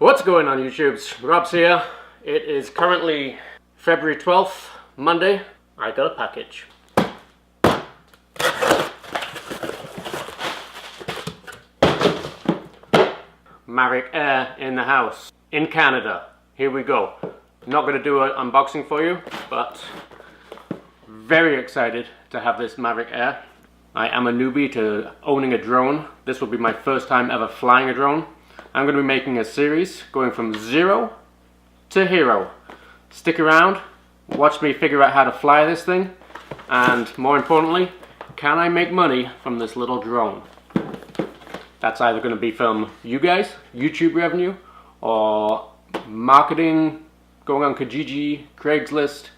What's going on, YouTubes? Rob's here. It is currently February 12th, Monday. I got a package. Mavic Air in the house, in Canada. Here we go. Not going to do an unboxing for you, but very excited to have this Mavic Air. I am a newbie to owning a drone. This will be my first time ever flying a drone. I'm going to be making a series going from zero to hero. Stick around, watch me figure out how to fly this thing, and more importantly, can I make money from this little drone? That's either going to be from you guys, YouTube revenue, or marketing, going on Kijiji, Craigslist.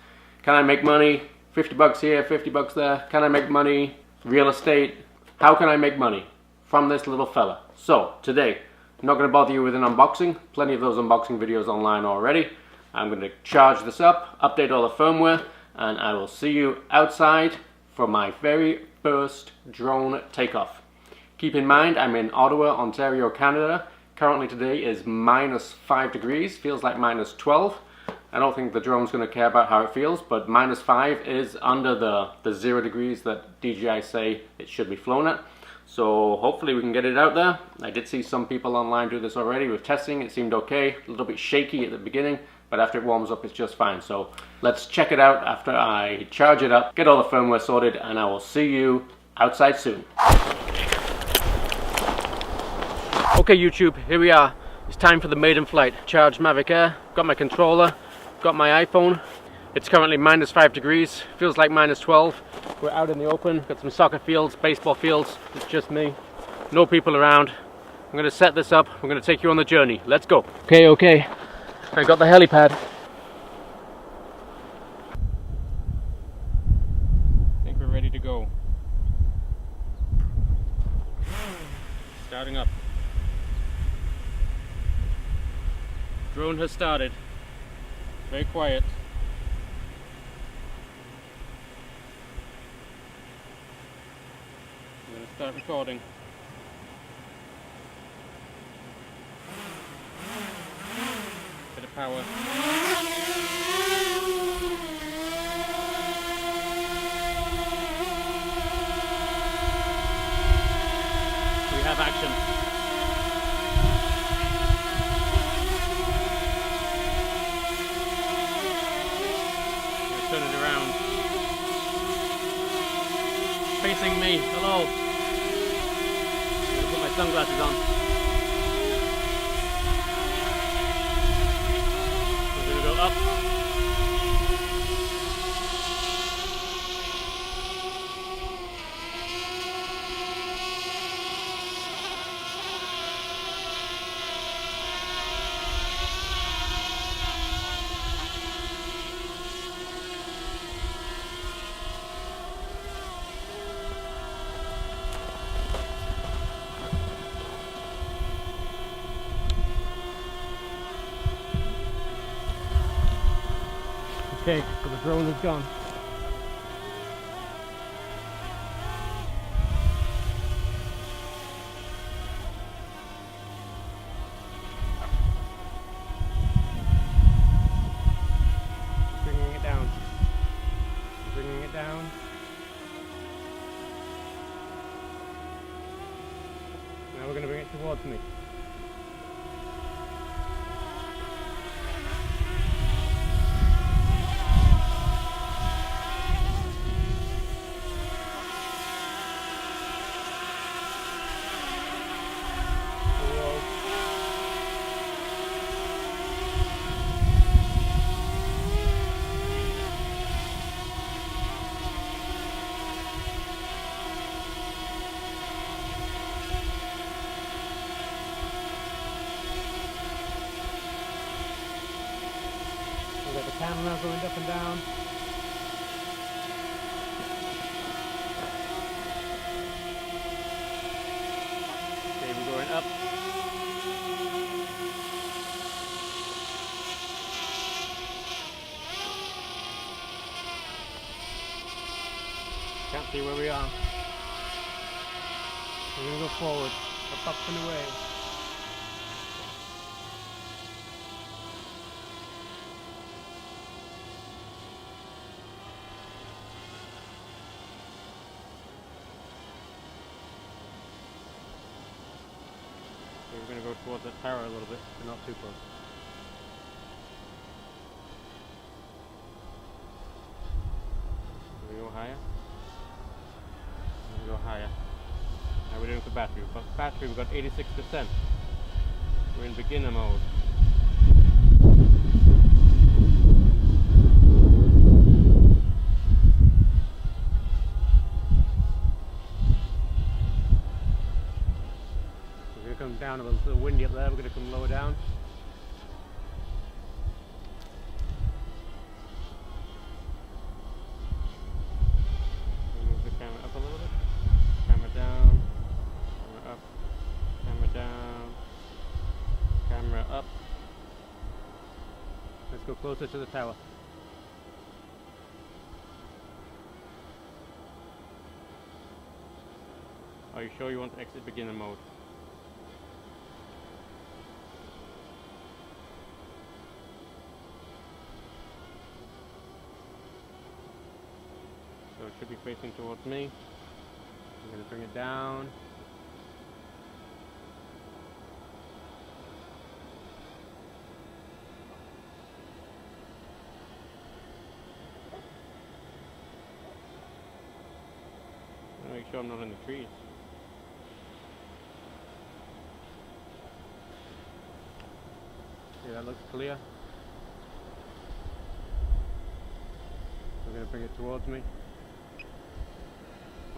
Can I make money? 50 bucks here, 50 bucks there. Can I make money? Real estate. How can I make money from this little fella? So today, I'm not going to bother you with an unboxing. Plenty of those unboxing videos online already. I'm going to charge this up, update all the firmware, and I will see you outside for my very first drone takeoff. Keep in mind, I'm in Ottawa, Ontario, Canada. Currently today is -5 degrees, feels like -12. I don't think the drone's going to care about how it feels, but -5 is under the 0 degrees that DJI say it should be flown at. So hopefully we can get it out there. I did see some people online do this already with testing. It seemed okay, a little bit shaky at the beginning, but after it warms up it's just fine. So let's check it out after I charge it up, get all the firmware sorted, and I will see you outside soon. Okay YouTube, here we are. It's time for the maiden flight. Charged Mavic Air, got my controller, got my iPhone. It's currently -5 degrees, feels like -12. We're out in the open, got some soccer fields, baseball fields. It's just me, no people around. I'm going to set this up, we're going to take you on the journey. Let's go. Okay, I got the helipad. I think we're ready to go. Starting up. Drone has started. Very quiet. I'm going to start recording. Bit of power. We have action. Turn it around. Facing me. Hello. I'm gonna put my sunglasses on. We're gonna go up. Okay, so the drone is gone. Bringing it down. Bringing it down. Now we're going to bring it towards me. Got the camera going up and down. Okay, we're going up. Can't see where we are. We're going to go forward, up and away. we're going to go towards that tower a little bit, but not too close. Can we go higher? We're going to go higher. How are we doing for battery? We've got 86%. We're in beginner mode. We're going to come down a little windy up there. We're going to come lower down. Move the camera up a little bit. Camera down. Camera up. Camera down. Camera up. Let's go closer to the tower. Are you sure you want to exit beginner mode? So it should be facing towards me. I'm going to bring it down. Make sure I'm not in the trees. See, that looks clear. I'm going to bring it towards me.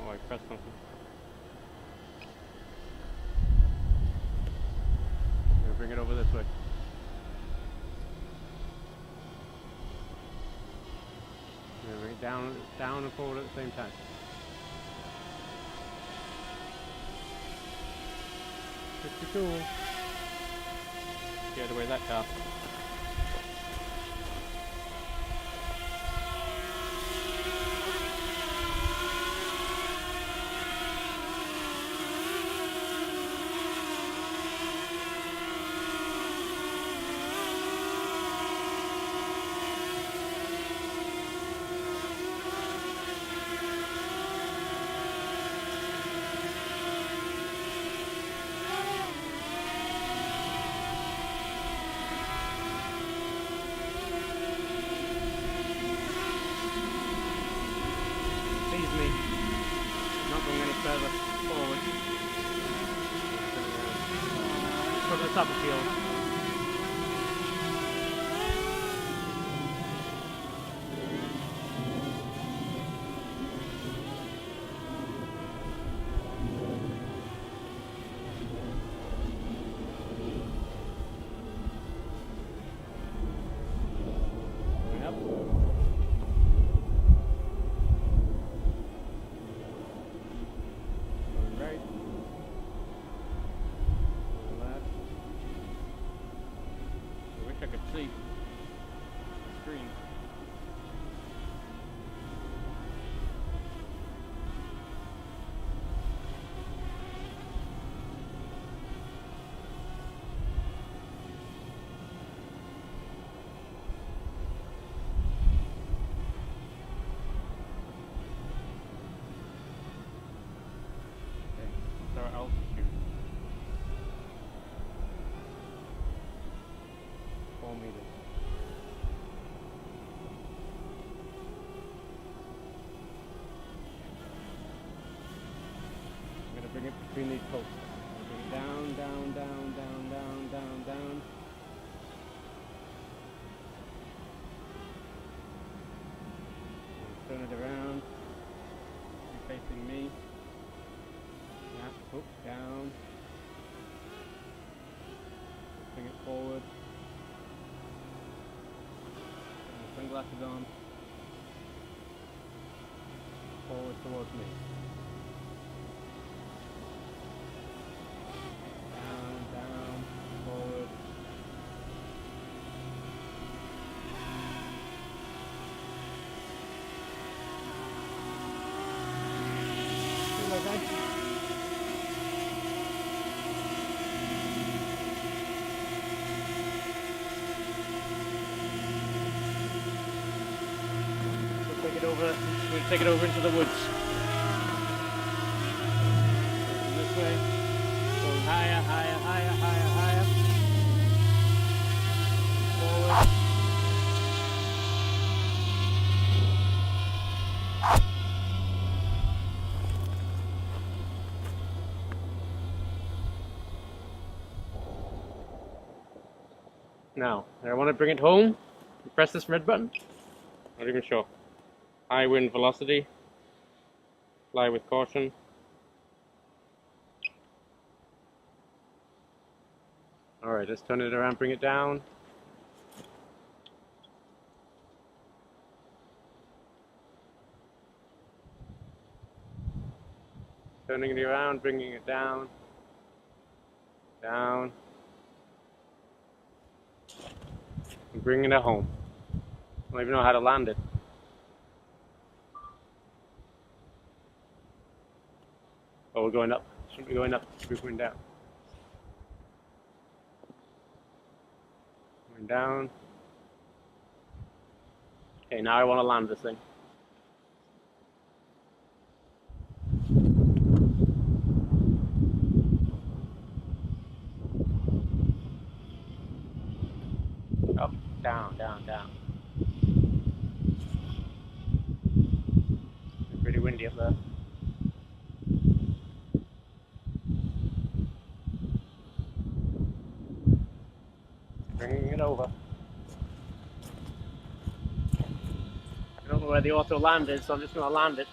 Oh, I pressed something. I'm going to bring it over this way. I'm going to bring it down and forward at the same time. Pretty cool. Get away that car. Me. Not going any further forward. From the top of the field. I could see the screen. Okay, so our altitude. 4 meters. I'm going to bring it between these posts. Bring it down, down, down, down, down, down, down. Turn it around. You're facing me. Yeah, down. Bring it forward. Sunglasses on. Forward towards me. Down, down, forward. Feel okay? We'll take it over into the woods. This way. Going higher, higher, higher, higher. Now, I want to bring it home. Press this red button. Not even sure. High wind velocity. Fly with caution. Alright, let's turn it around, bring it down. Turning it around, bringing it down. Down. And bringing it home. I don't even know how to land it. Oh, we're going up. Shouldn't be going up. Should be going down. Going down. Okay, now I want to land this thing. Up, down, down, down. It's pretty windy up there. Bringing it over. I don't know where the auto land is, so I'm just going to land it.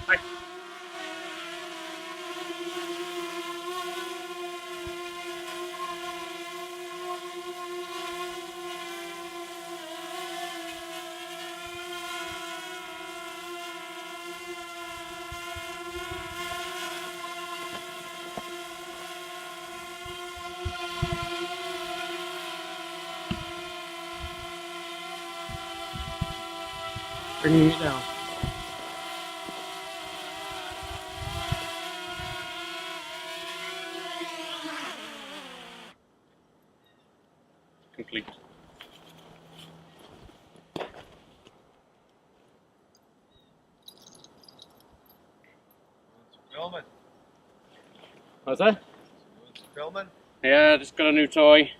Hi. Bringing it down. Complete. Filming. What's that? Filming. Yeah, just got a new toy.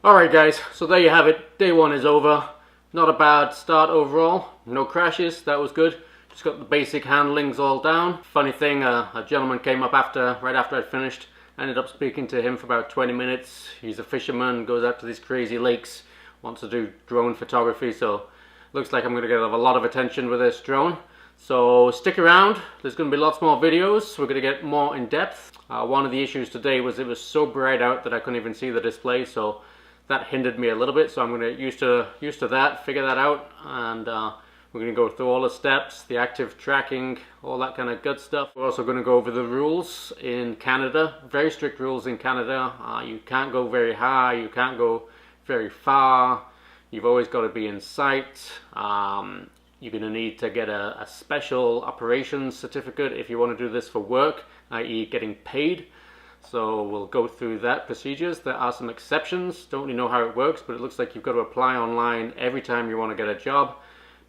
Alright guys, so there you have it. Day one is over. Not a bad start overall. No crashes, that was good. Just got the basic handlings all down. Funny thing, a gentleman came up right after I'd finished. I ended up speaking to him for about 20 minutes. He's a fisherman, goes out to these crazy lakes, wants to do drone photography, so looks like I'm going to get a lot of attention with this drone. So stick around, there's going to be lots more videos. We're going to get more in depth. One of the issues today was it was so bright out that I couldn't even see the display, so that hindered me a little bit. So I'm going to get used to that, figure that out, and we're going to go through all the steps, the active tracking, all that kind of good stuff. We're also going to go over the rules in Canada. Very strict rules in Canada. You can't go very high, you can't go very far. You've always got to be in sight. You're going to need to get a special operations certificate if you want to do this for work, i.e. getting paid. So we'll go through that procedures. There are some exceptions. Don't really know how it works, but it looks like you've got to apply online every time you want to get a job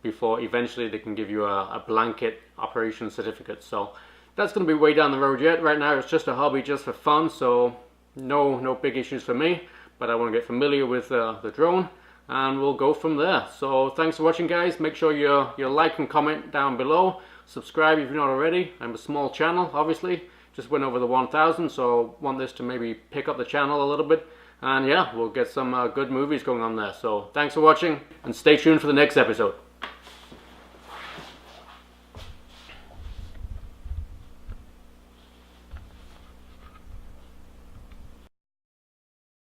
before eventually they can give you a blanket operations certificate. So that's going to be way down the road yet. Right now it's just a hobby, just for fun, so no big issues for me, but I want to get familiar with the drone, and we'll go from there. So thanks for watching guys. Make sure you like and comment down below. Subscribe if you're not already. I'm a small channel, obviously. Just went over the 1,000, so want this to maybe pick up the channel a little bit. And yeah, we'll get some good movies going on there. So thanks for watching, and stay tuned for the next episode.